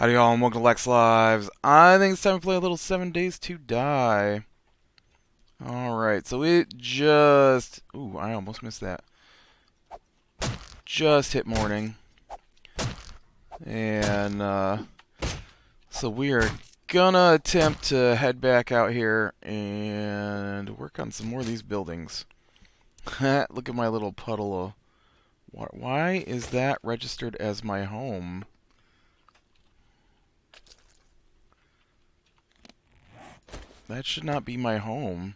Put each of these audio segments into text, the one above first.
Howdy y'all, and welcome to Lex Lives. I think it's time to play a little 7 Days to Die. Alright, so it just... Ooh, I almost missed that. Just hit morning. And, so we are gonna attempt to head back out here and work on some more of these buildings. Look at my little puddle of... Why is that registered as my home? That should not be my home.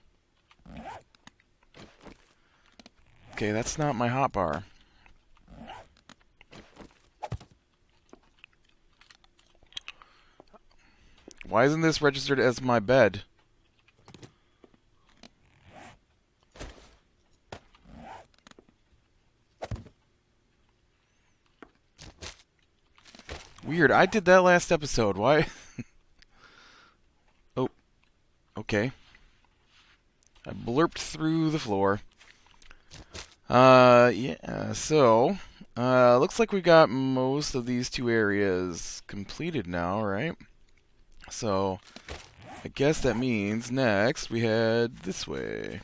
Okay, that's not my hotbar. Why isn't this registered as my bed? Weird, I did that last episode. Why? Oh, okay. I blurped through the floor. Yeah, so, looks like we got most of these two areas completed now, right? So, I guess that means next we head this way.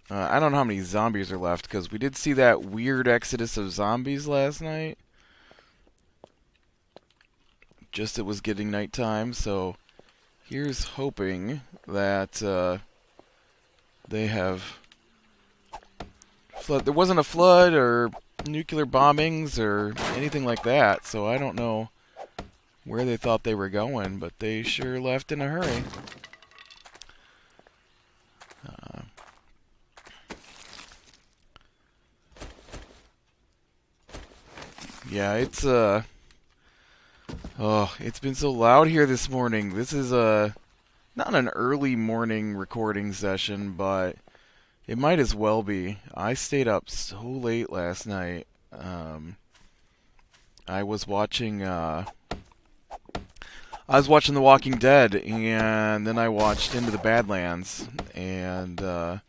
I don't know how many zombies are left, because we did see that weird exodus of zombies last night. Just it was getting nighttime, so here's hoping that they have... There wasn't a flood or nuclear bombings or anything like that, so I don't know where they thought they were going, but they sure left in a hurry. Yeah, it's oh, it's been so loud here this morning. This is not an early morning recording session, but it might as well be. I stayed up so late last night. I was watching The Walking Dead, and then I watched Into the Badlands, and a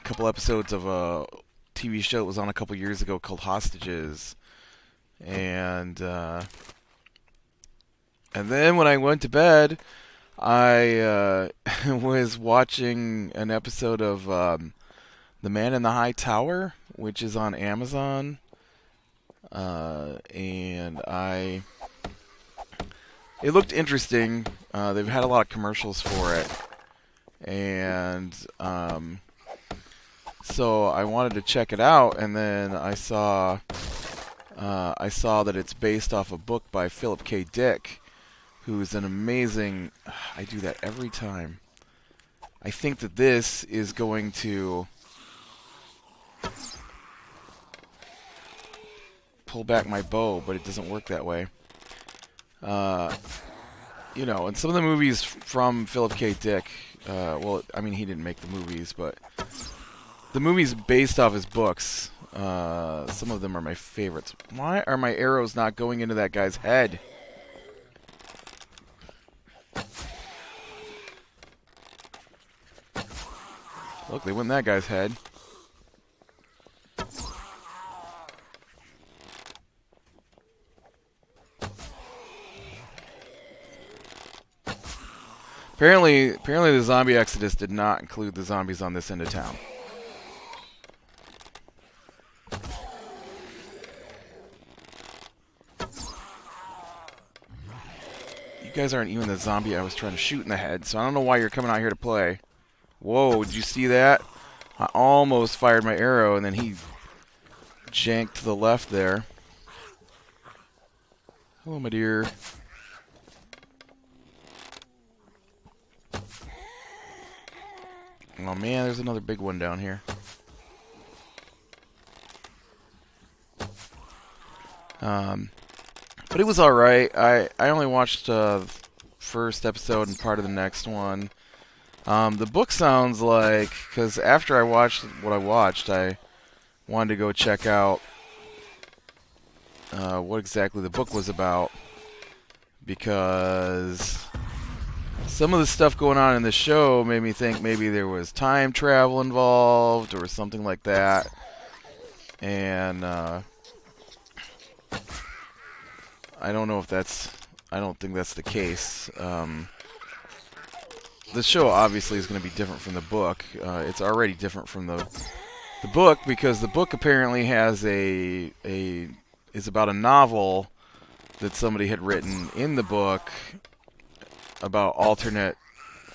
couple episodes of a TV show that was on a couple years ago called Hostages, and then when I went to bed, I was watching an episode of The Man in the High Tower, which is on Amazon, and it looked interesting. They've had a lot of commercials for it, and so I wanted to check it out, and then I saw that it's based off a book by Philip K. Dick, who's an amazing... I do that every time. I think that this is going to pull back my bow, but it doesn't work that way. You know, and some of the movies from Philip K. Dick, well, I mean, he didn't make the movies, but the movies based off his books, some of them are my favorites. Why are my arrows not going into that guy's head? Look, they went in that guy's head. Apparently the zombie exodus did not include the zombies on this end of town. You guys aren't even the zombie I was trying to shoot in the head, so I don't know why you're coming out here to play. Whoa, did you see that? I almost fired my arrow, and then he janked to the left there. Hello, my dear. Oh man, there's another big one down here. But it was alright. I only watched first episode and part of the next one. The book sounds like... Because after I watched what I watched, I wanted to go check out what exactly the book was about. Because some of the stuff going on in the show made me think maybe there was time travel involved or something like that. And I don't know if that's... I don't think that's the case. The show obviously is going to be different from the book. It's already different from the book because the book apparently has is about a novel that somebody had written in the book about alternate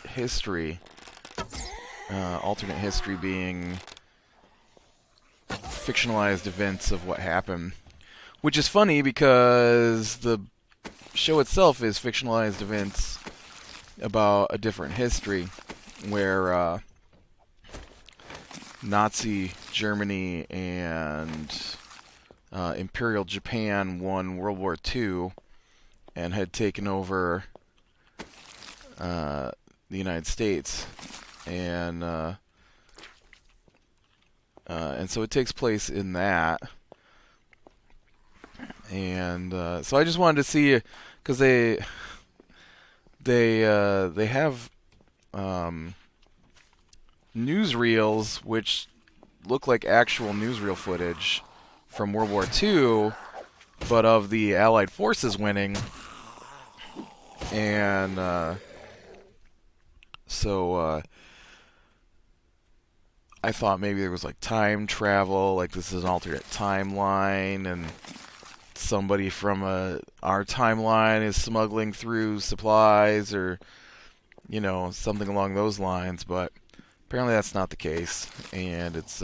history. Alternate history being fictionalized events of what happened. Which is funny because the show itself is fictionalized events about a different history where Nazi Germany and Imperial Japan won World War II and had taken over the United States. And so it takes place in that. And so I just wanted to see, because they have newsreels which look like actual newsreel footage from World War II, but of the Allied forces winning. And so I thought maybe there was like time travel, like this is an alternate timeline, and somebody from our timeline is smuggling through supplies, or something along those lines. But apparently that's not the case, and it's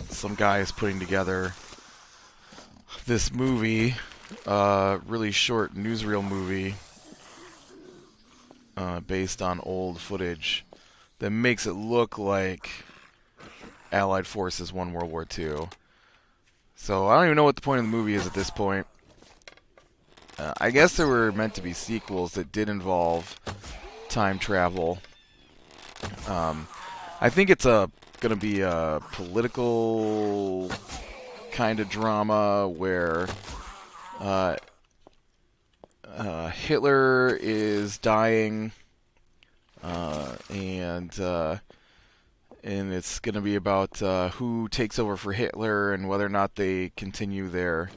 some guy is putting together this movie, really short newsreel movie based on old footage that makes it look like Allied forces won World War II. So I don't even know what the point of the movie is at this point. I guess there were meant to be sequels that did involve time travel. I think it's going to be a political kind of drama where Hitler is dying, and it's going to be about who takes over for Hitler and whether or not they continue their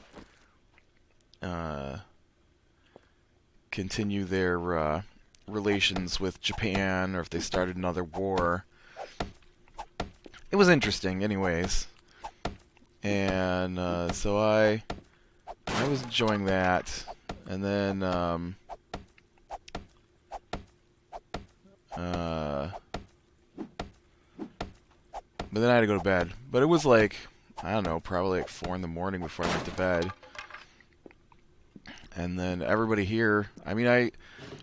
relations with Japan, or if they started another war. It was interesting, anyways, and so I was enjoying that, and then but then I had to go to bed. But it was like, I don't know, probably like 4 in the morning before I went to bed. And then everybody here, I mean,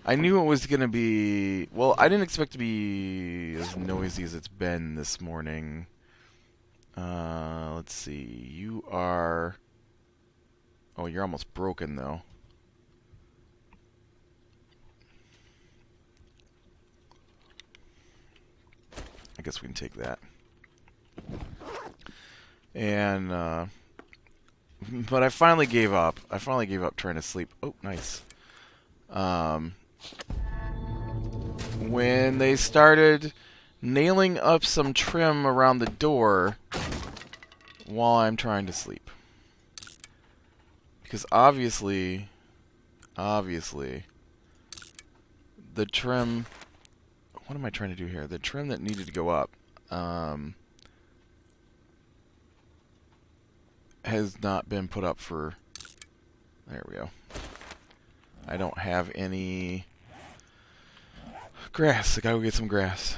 I knew it was going to be, well, I didn't expect it to be as noisy as it's been this morning. Let's see, you are, oh, you're almost broken though. I guess we can take that. And, but I finally gave up. I finally gave up trying to sleep. Oh, nice. When they started nailing up some trim around the door while I'm trying to sleep. Because obviously, the trim... What am I trying to do here? The trim that needed to go up has not been put up for... There we go. I don't have any grass. I gotta go get some grass.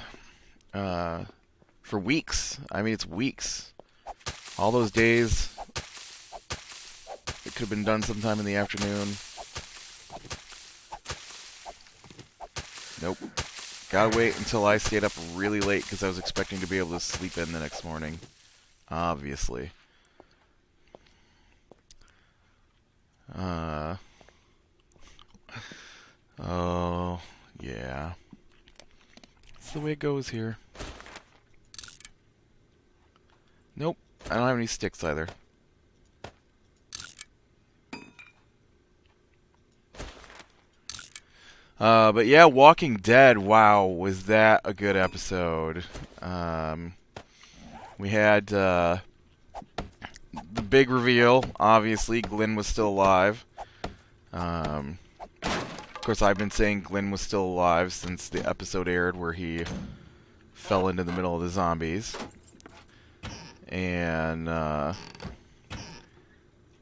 For weeks. I mean, it's weeks. All those days. It could have been done sometime in the afternoon. Nope. Gotta wait until I stayed up really late because I was expecting to be able to sleep in the next morning. Obviously. Oh, yeah. That's the way it goes here. Nope. I don't have any sticks either. But yeah, Walking Dead, wow, was that a good episode. We had the big reveal, obviously, Glenn was still alive. Of course, I've been saying Glenn was still alive since the episode aired where he fell into the middle of the zombies. And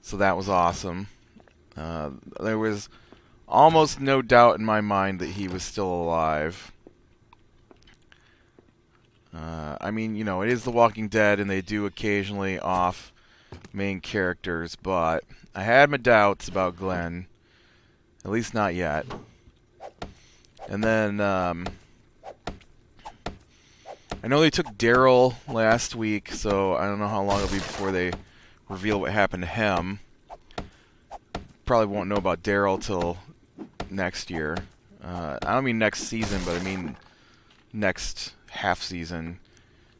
so that was awesome. There was almost no doubt in my mind that he was still alive. I mean, you know, it is The Walking Dead, and they do occasionally off main characters, but I had my doubts about Glenn. At least not yet. And then, I know they took Daryl last week, so I don't know how long it'll be before they reveal what happened to him. Probably won't know about Daryl till next year. I don't mean next season, but I mean next half season.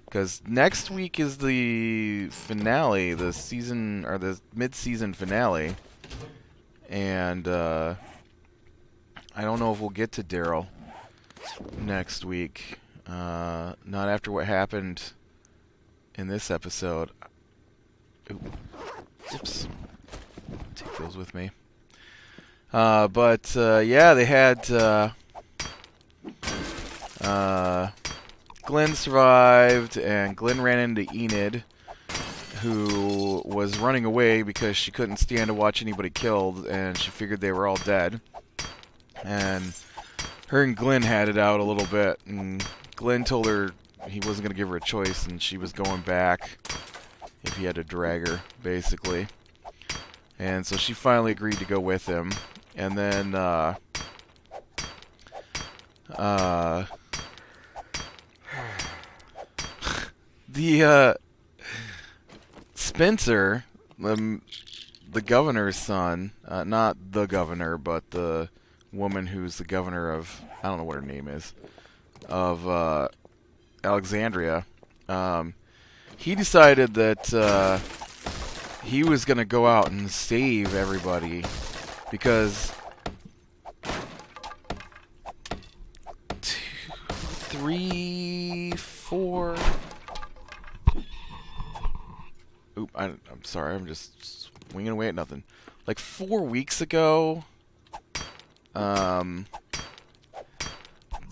Because next week is the finale, the season, or the mid-season finale. And, I don't know if we'll get to Daryl next week. Not after what happened in this episode. Oops. Take those with me. But yeah, they had Glenn survived, and Glenn ran into Enid, who was running away because she couldn't stand to watch anybody killed, and she figured they were all dead. And her and Glenn had it out a little bit, and Glenn told her he wasn't going to give her a choice, and she was going back if he had to drag her, basically. And so she finally agreed to go with him. And then, Spencer, the governor's son, not the governor, but the woman who's the governor of, I don't know what her name is, of Alexandria, he decided that he was going to go out and save everybody because 2, 3, 4... Oop, I'm sorry, I'm just swinging away at nothing. Like 4 weeks ago,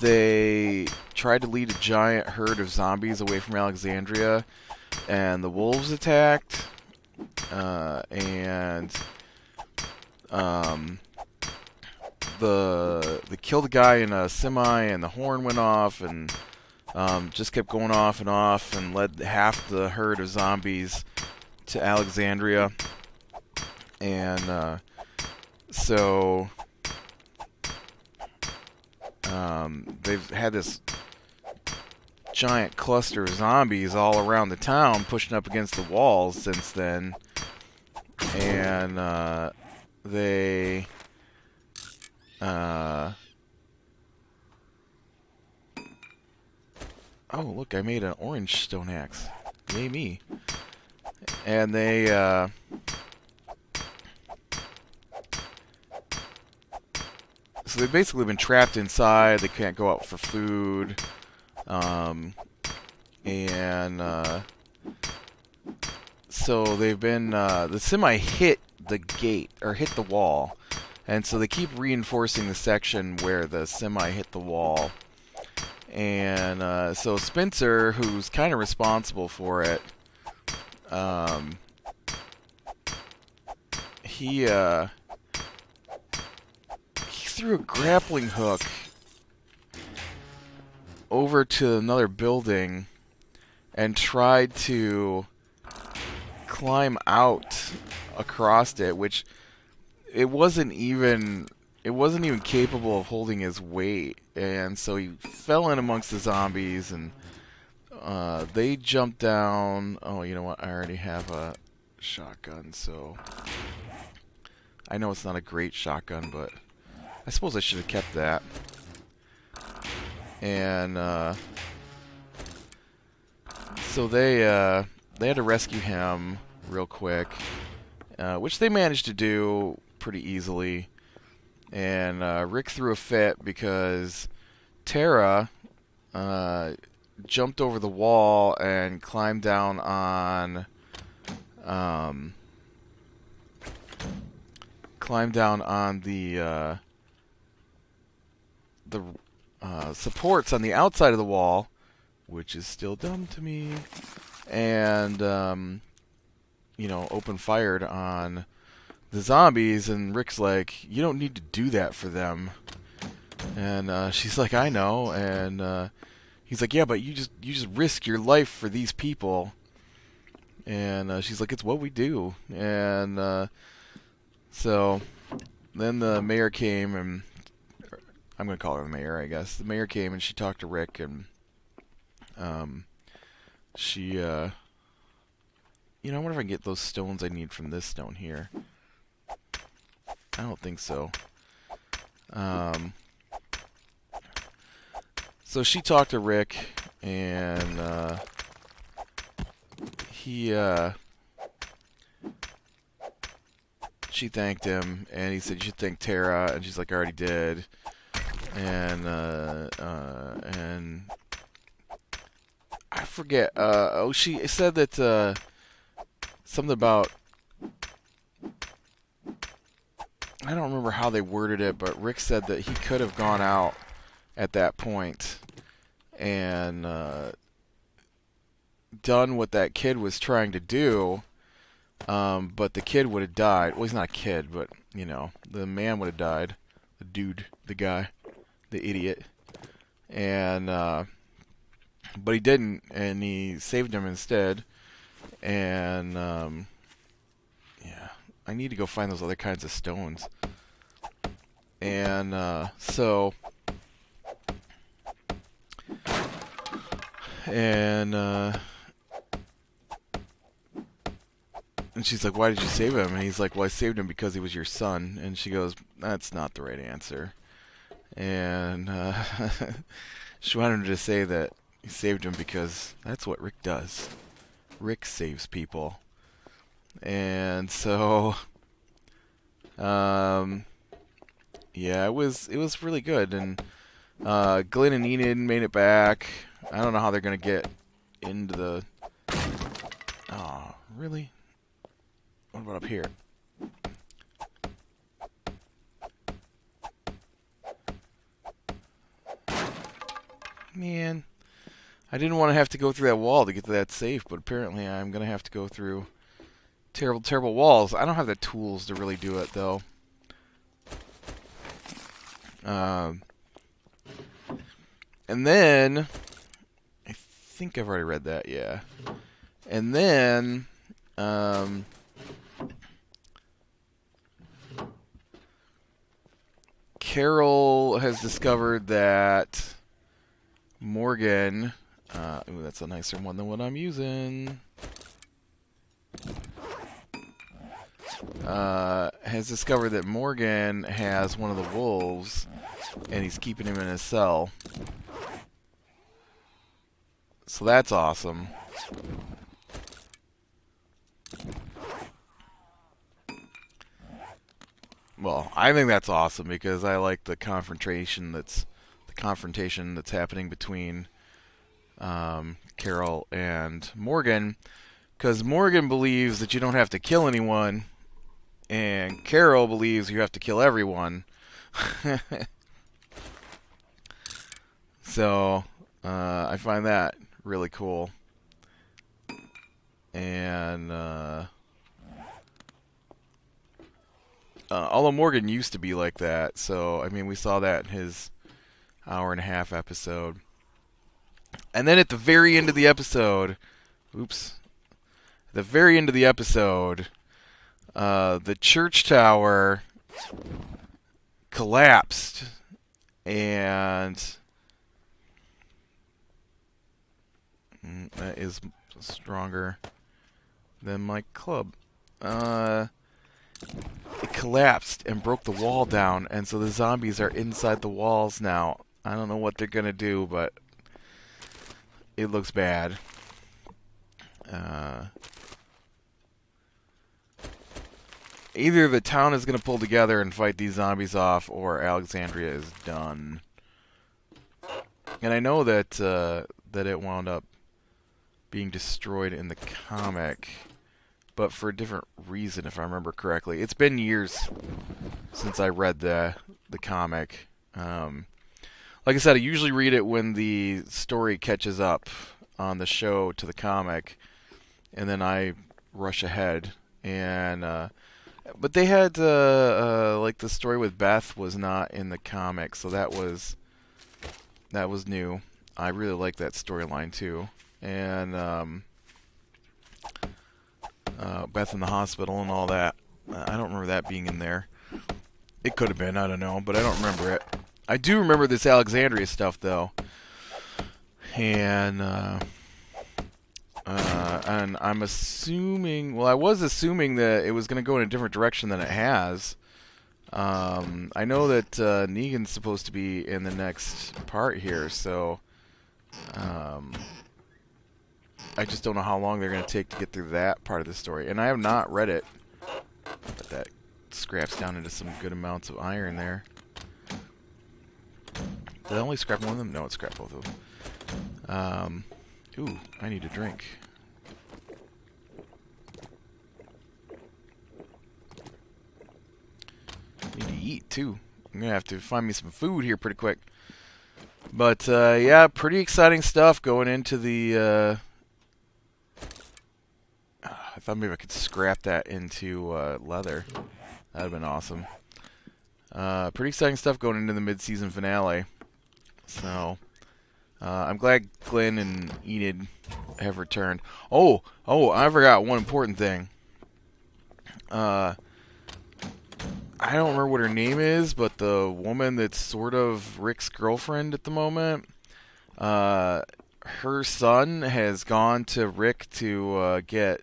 they tried to lead a giant herd of zombies away from Alexandria, and the wolves attacked, and they killed a guy in a semi, and the horn went off, and just kept going off and led half the herd of zombies to Alexandria. And so they've had this giant cluster of zombies all around the town pushing up against the walls since then. And they oh, look, I made an orange stone axe. Yay me. And they so they've basically been trapped inside. They can't go out for food. So they've been the semi hit the gate, or hit the wall, and so they keep reinforcing the section where the semi hit the wall. And so Spencer, who's kind of responsible for it, he threw a grappling hook over to another building and tried to climb out across it, which it wasn't even capable of holding his weight, and so he fell in amongst the zombies, and they jumped down. Oh, you know what? I already have a shotgun, so I know it's not a great shotgun, but I suppose I should have kept that. And so they had to rescue him real quick, which they managed to do pretty easily. And Rick threw a fit because Tara jumped over the wall and climbed down on climb down on the supports on the outside of the wall, which is still dumb to me, and open fired on the zombies. And Rick's like, "You don't need to do that for them." And she's like, "I know." And he's like, "Yeah, but you just risk your life for these people." And she's like, "It's what we do." And so then the mayor came, and I'm going to call her the mayor, I guess. The mayor came and she talked to Rick, and she, I wonder if I can get those stones I need from this stone here. I don't think so. So she talked to Rick, and she thanked him, and he said, "You should thank Tara," and she's like, "I already did." And I forget. She said that something about, I don't remember how they worded it, but Rick said that he could have gone out at that point and done what that kid was trying to do, but the kid would have died. Well, he's not a kid, but the man would have died. The dude, the guy, the idiot, and but he didn't, and he saved him instead. And yeah, I need to go find those other kinds of stones. And and she's like, "Why did you save him?" And he's like, "Well, I saved him because he was your son." And she goes, "That's not the right answer." And she wanted him to say that he saved him because that's what Rick does. Rick saves people. And so, yeah, it was really good. And Glenn and Enid made it back. I don't know how they're gonna get into the. Oh, really? What about up here? Man, I didn't want to have to go through that wall to get to that safe, but apparently I'm going to have to go through terrible, terrible walls. I don't have the tools to really do it, though. And then, I think I've already read that, yeah. And then, Carol has discovered that Morgan, ooh, that's a nicer one than what I'm using, has discovered that Morgan has one of the wolves, and he's keeping him in his cell. So that's awesome. Well, I think that's awesome because I like the confrontation that's happening between Carol and Morgan, because Morgan believes that you don't have to kill anyone, and Carol believes you have to kill everyone. So I find that really cool. And although Morgan used to be like that, so I mean, we saw that in his hour-and-a-half episode. And then at the very end of the episode, the church tower collapsed, and that is stronger than my club. It collapsed and broke the wall down, and so the zombies are inside the walls now. I don't know what they're gonna do, but it looks bad. Either the town is gonna pull together and fight these zombies off, or Alexandria is done. And I know that that it wound up being destroyed in the comic, but for a different reason, if I remember correctly. It's been years since I read the comic. Like I said, I usually read it when the story catches up on the show to the comic, and then I rush ahead. And but they had like the story with Beth was not in the comic, so that was new. I really like that storyline too. And Beth in the hospital and all that. I don't remember that being in there. It could have been, I don't know, but I don't remember it. I do remember this Alexandria stuff though, and I'm assuming. Well, I was assuming that it was going to go in a different direction than it has. I know that Negan's supposed to be in the next part here, so I just don't know how long they're going to take to get through that part of the story. And I have not read it, but that scraps down into some good amounts of iron there. Did I only scrap one of them? No, it scrapped both of them. Ooh, I need a drink. Need to eat, too. I'm going to have to find me some food here pretty quick. But, yeah, pretty exciting stuff going into the... I thought maybe I could scrap that into leather. That would have been awesome. Pretty exciting stuff going into the mid-season finale. So, I'm glad Glenn and Enid have returned. Oh, I forgot one important thing. I don't remember what her name is, but the woman that's sort of Rick's girlfriend at the moment, her son has gone to Rick to get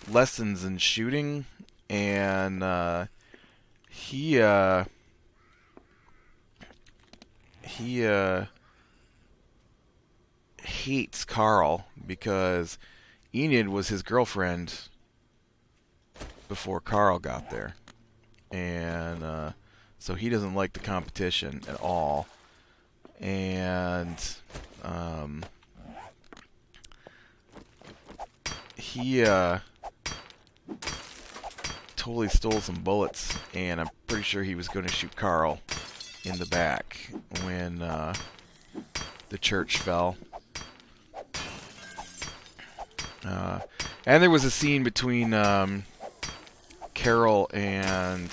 lessons in shooting, and he hates Carl because Enid was his girlfriend before Carl got there. And so he doesn't like the competition at all. And he totally stole some bullets, and I'm pretty sure he was going to shoot Carl in the back when the church fell. And there was a scene between Carol and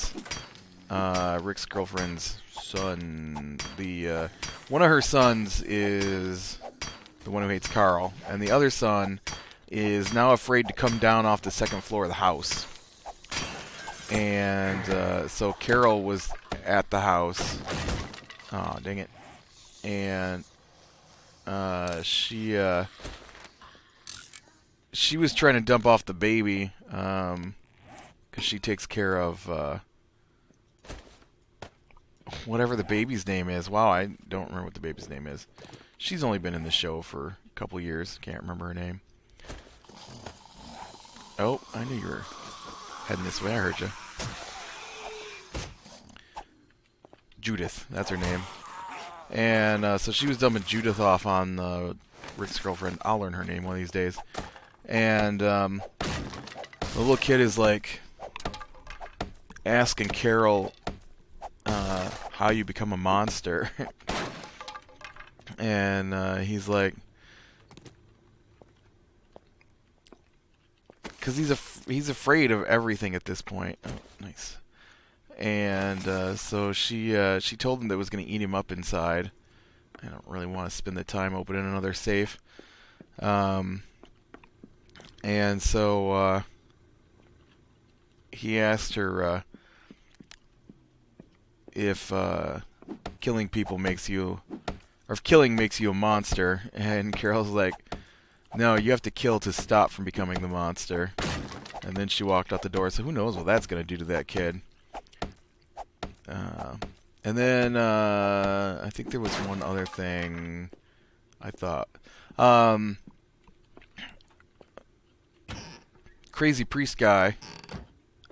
Rick's girlfriend's son. The one of her sons is the one who hates Carl, and the other son is now afraid to come down off the second floor of the house. And so Carol was at the house. Oh, dang it. And she was trying to dump off the baby because she takes care of whatever the baby's name is. Wow, I don't remember what the baby's name is. She's only been in the show for a couple years. Can't remember her name. Oh, I knew you were heading this way. I heard you. Judith, that's her name. And so she was dumping Judith off on Rick's girlfriend. I'll learn her name one of these days. And the little kid is like asking Carol how you become a monster. And he's like, because he's afraid of everything at this point. Oh, nice. And so she told him that it was going to eat him up inside. I don't really want to spend the time opening another safe. And so he asked her if killing people makes you, or if killing makes you a monster. And Carol's like, no, you have to kill to stop from becoming the monster. And then she walked out the door. So who knows what that's going to do to that kid. And then I think there was one other thing I thought. Crazy priest guy.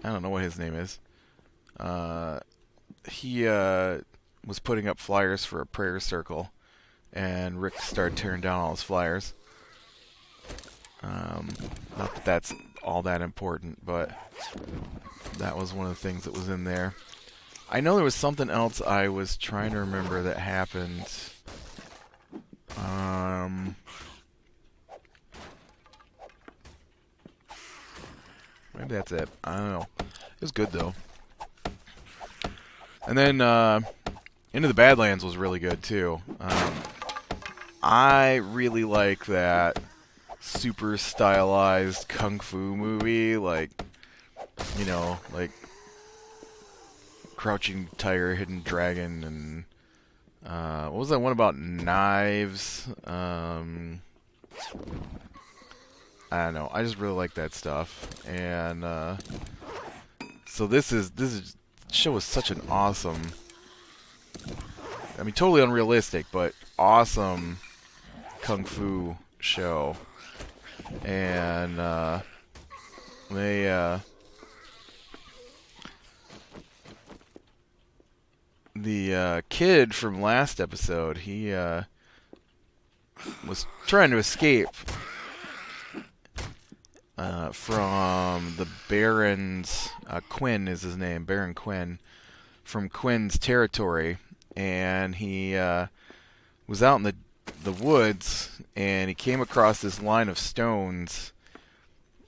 I don't know what his name is. He was putting up flyers for a prayer circle, and Rick started tearing down all his flyers. Not that that's all that important, but that was one of the things that was in there. I know there was something else I was trying to remember that happened. Maybe that's it. I don't know. It was good, though. And then Into the Badlands was really good, too. I really like that super stylized kung fu movie, like, you know, like Crouching Tiger, Hidden Dragon, and what was that one about knives? I don't know. I just really like that stuff, and so this show is such an awesome. I mean, totally unrealistic, but awesome kung fu show, and they the kid from last episode, he was trying to escape from the Baron's, Quinn is his name, Baron Quinn, from Quinn's territory, and he was out in the woods, and he came across this line of stones,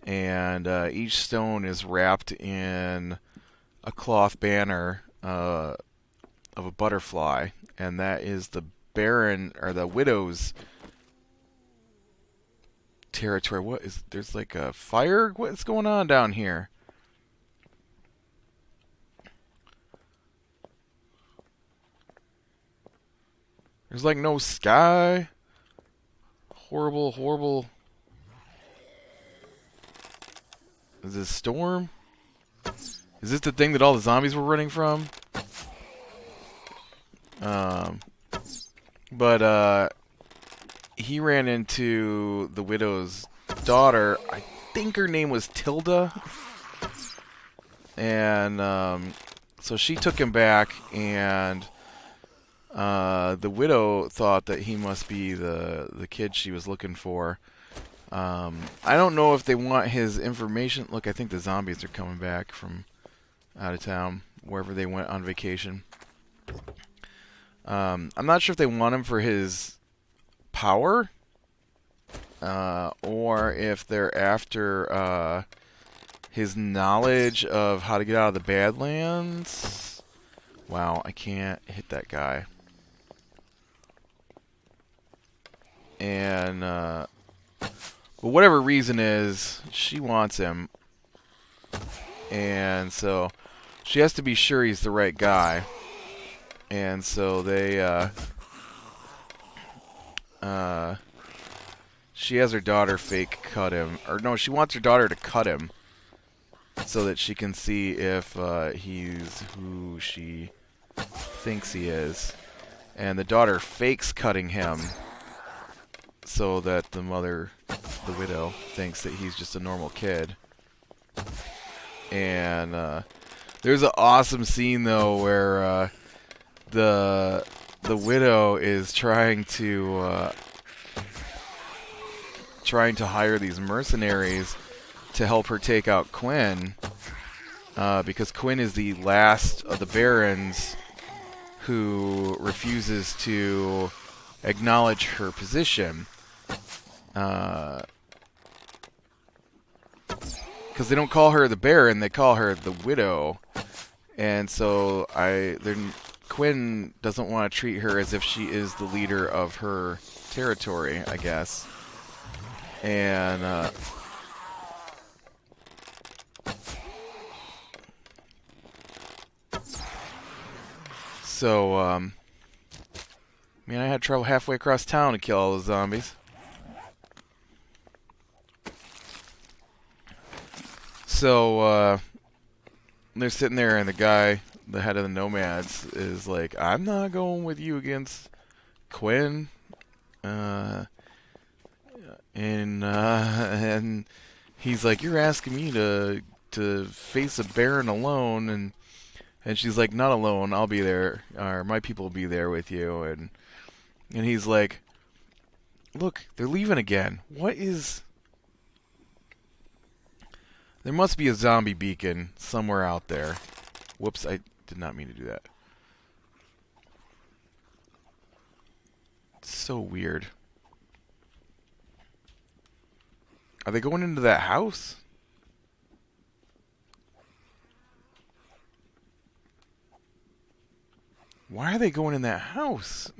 and each stone is wrapped in a cloth banner of a butterfly, and that is the Baron, or the widow's territory. What is, there's like a fire? What's going on down here? There's like no sky. Horrible, horrible. Is this a storm? Is this the thing that all the zombies were running from? But he ran into the widow's daughter. I think her name was Tilda. And so she took him back, and the widow thought that he must be the kid she was looking for. I don't know if they want his information. Look, I think the zombies are coming back from out of town, wherever they went on vacation. I'm not sure if they want him for his power, or if they're after his knowledge of how to get out of the Badlands. Wow, I can't hit that guy. And, but whatever reason is, she wants him. And so she has to be sure he's the right guy. And so they, she has her daughter fake cut him. Or no, she wants her daughter to cut him so that she can see if he's who she thinks he is. And the daughter fakes cutting him so that the mother, the widow, thinks that he's just a normal kid. And there's an awesome scene, though, where the widow is trying to hire these mercenaries to help her take out Quinn, because Quinn is the last of the barons who refuses to acknowledge her position, because they don't call her the baron, they call her the widow. And so Quinn doesn't want to treat her as if she is the leader of her territory, I guess. And so I mean, I had trouble halfway across town to kill all those zombies. So they're sitting there, and the guy, the head of the nomads, is like, "I'm not going with you against Quinn." And he's like, "You're asking me to face a baron alone," and she's like, "Not alone. I'll be there, or my people will be there with you." And he's like, "Look, they're leaving again. What is There must be a zombie beacon somewhere out there. Whoops, I did not mean to do that. It's so weird. Are they going into that house? Why are they going in that house?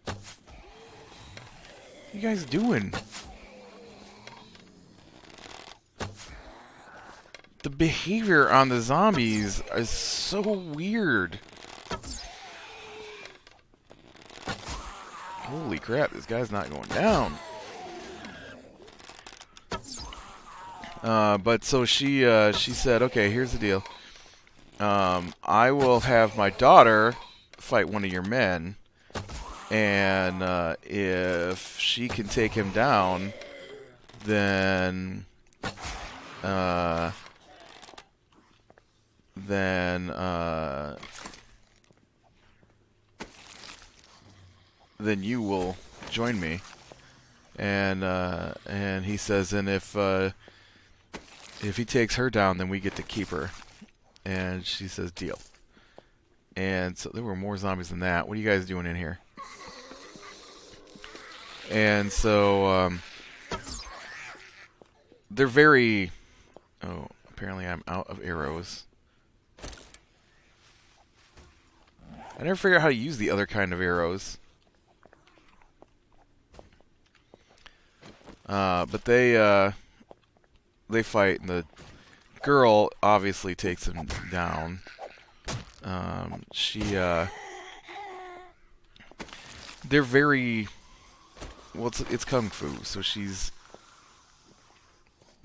What are you guys doing? The behavior on the zombies is so weird. Holy crap, this guy's not going down. But so she said, okay, here's the deal. I will have my daughter fight one of your men, and if she can take him down, then you will join me. And he says, and if he takes her down, then we get to keep her. And she says, deal. And so there were more zombies than that. What are you guys doing in here? And so they're very... Oh, apparently I'm out of arrows. I never figured out how to use the other kind of arrows. But they fight, and the girl obviously takes him down. They're very... Well, it's kung fu, so she's...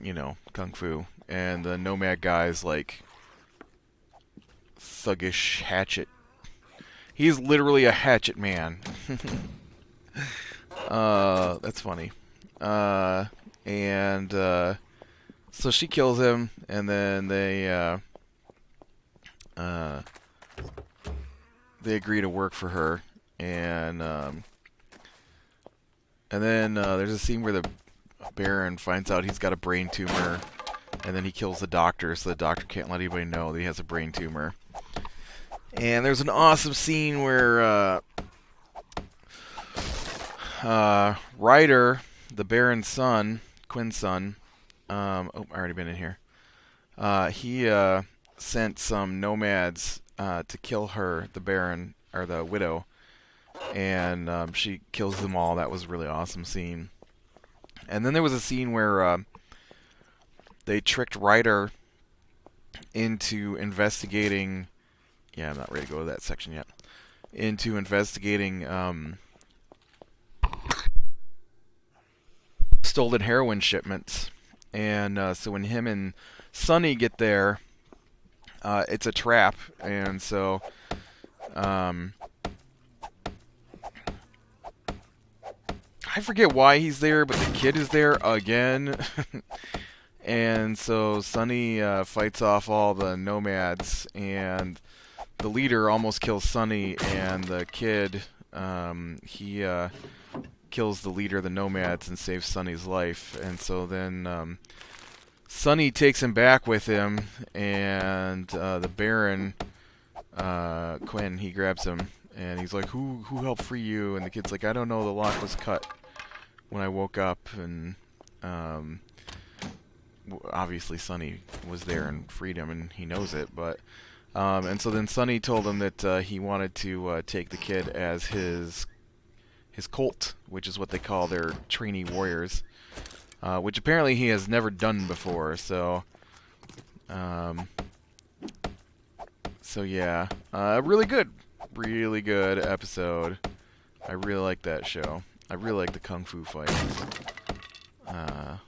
You know, kung fu. And the nomad guy's like... thuggish hatchet. He's literally a hatchet man. That's funny. So she kills him, and then they agree to work for her, and then there's a scene where the Baron finds out he's got a brain tumor, and then he kills the doctor, so the doctor can't let anybody know that he has a brain tumor. And there's an awesome scene where Ryder, the Baron's son, Quinn's son, I already been in here. He sent some nomads to kill her, the Baron, or the widow, and she kills them all. That was a really awesome scene. And then there was a scene where they tricked Ryder into investigating... Yeah, I'm not ready to go to that section yet. Into investigating stolen heroin shipments. And so when him and Sonny get there, it's a trap. And so I forget why he's there, but the kid is there again. And so Sonny fights off all the nomads, and the leader almost kills Sonny, and the kid, he kills the leader of the nomads and saves Sonny's life. And so then Sonny takes him back with him, and the Baron, Quinn, he grabs him, and he's like, who helped free you? And the kid's like, I don't know, the lock was cut when I woke up. And obviously Sonny was there and freed him, and he knows it, but... and so then Sonny told him that he wanted to take the kid as his colt, which is what they call their trainee warriors, which apparently he has never done before. So yeah, really good episode. I really like that show. I really like the kung fu fights. I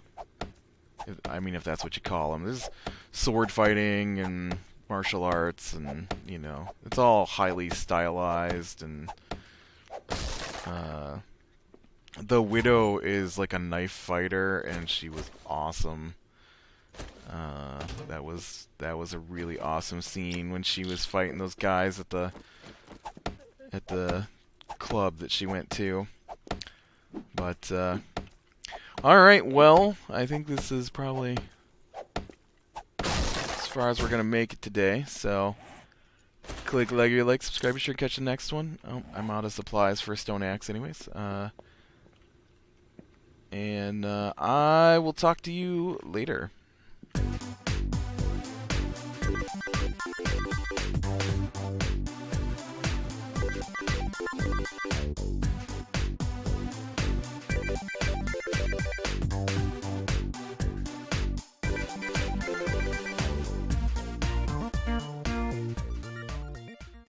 mean, if that's what you call them. There's sword fighting and martial arts, and you know, it's all highly stylized. And the widow is like a knife fighter, and she was awesome. That was a really awesome scene when she was fighting those guys at the at the club that she went to. But all right, well, I think this is probably as far as we're gonna make it today. So click like, subscribe, be sure to catch the next one. Oh, I'm out of supplies for a stone axe, anyways. And I will talk to you later.